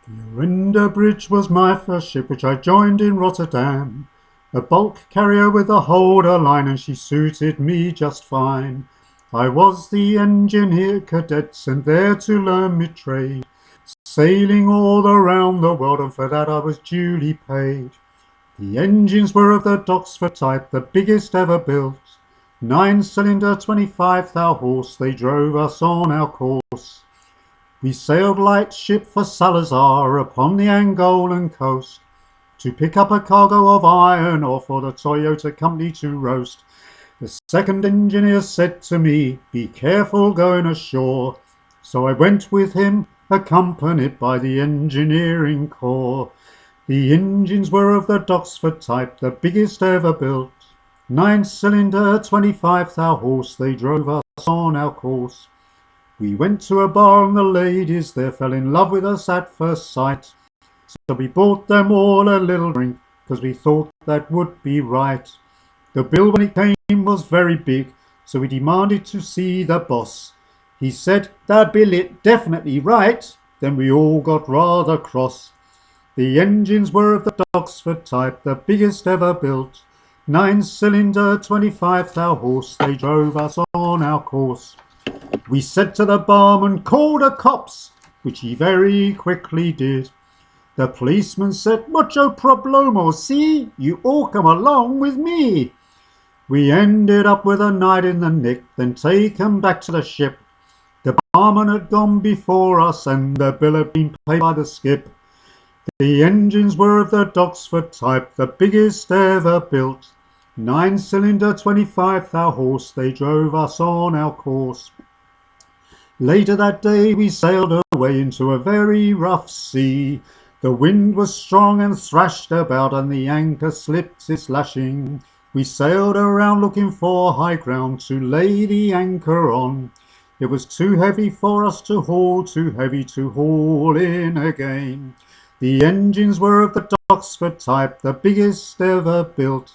V Orenda Bridge was my first ship, which I joined in Rotterdam. A bulk carrier with a holder line, and she suited me just fine. I was the Engineer Cadet, sent there to learn me trade, sailing all around the world, and for that I was duly paid. The engines were of the Oxford type, the biggest ever built. 9-cylinder, 25,000 horse, they drove us on our course. We sailed light ship for Salazar upon the Angolan coast, to pick up a cargo of iron ore for the Toyota company to roast. The second engineer said to me, "Be careful going ashore." So I went with him, accompanied by the engineering corps. The engines were of the Oxford type, the biggest ever built. 9-cylinder, 25,000 horse, they drove us on our course. We went to a bar and the ladies there fell in love with us at first sight. So we bought them all a little drink, 'cause we thought that would be right. The bill when it came was very big, so we demanded to see the boss. He said, "That bill it definitely right." Then we all got rather cross. The engines were of the Oxford type, the biggest ever built. 9-cylinder, 25,000 horse, they drove us on our course. We said to the barman, "Call the cops," which he very quickly did. The policeman said, "Mucho problemo, see? You all come along with me." We ended up with a night in the nick, then taken back to the ship. The barman had gone before us, and the bill had been paid by the skip. The engines were of the Oxford type, the biggest ever built. 9-cylinder, 25,000 horse, they drove us on our course. Later that day we sailed away into a very rough sea. The wind was strong and thrashed about, and the anchor slipped its lashing. We sailed around looking for high ground to lay the anchor on. It was too heavy for us to haul, too heavy to haul in again. The engines were of the Oxford type, the biggest ever built.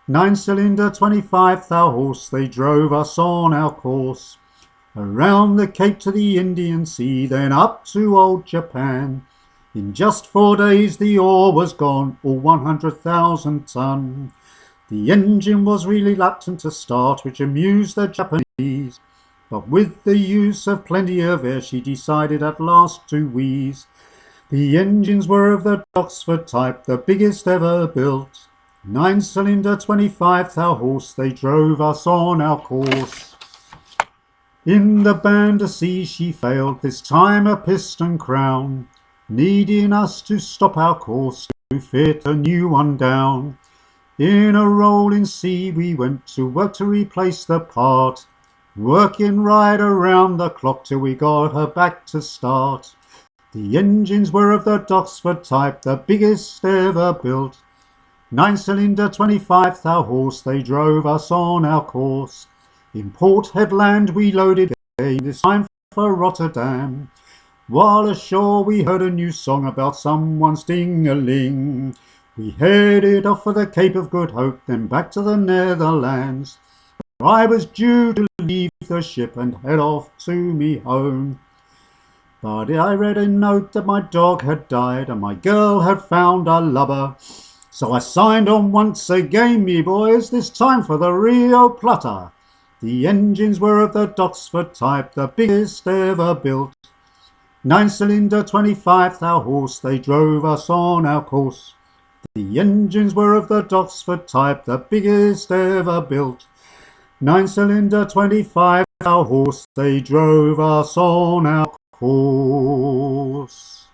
9-cylinder, 25,000 horse, they drove us on our course. Around the Cape to the Indian Sea, then up to old Japan. In just 4 days the ore was gone, all 100,000 ton. The engine was reluctant to start, which amused the Japanese. But with the use of plenty of air, she decided at last to wheeze. The engines were of the Oxford type, the biggest ever built. 9-cylinder, 25,000 horse, they drove us on our course. In the Battersea she failed, this time a piston crown, needing us to stop our course to fit a new one down. In a rolling sea we went to work to replace the part, working right around the clock till we got her back to start. The engines were of the Oxford type, the biggest ever built. 9-cylinder, 25,000 horse, they drove us on our course. In Port Headland we loaded again, this time for Rotterdam. While ashore we heard a new song about someone's ding-a-ling. We headed off for the Cape of Good Hope, then back to the Netherlands. I was due to leave the ship and head off to me home. But I read a note that my dog had died and my girl had found a lover. So I signed on once again, me boys, this time for the Rio Plata. The engines were of the Oxford type, the biggest ever built. 9-cylinder, 25,000 horse, they drove us on our course. The engines were of the Oxford type, the biggest ever built. 9-cylinder, 25,000 horse, they drove us on our course.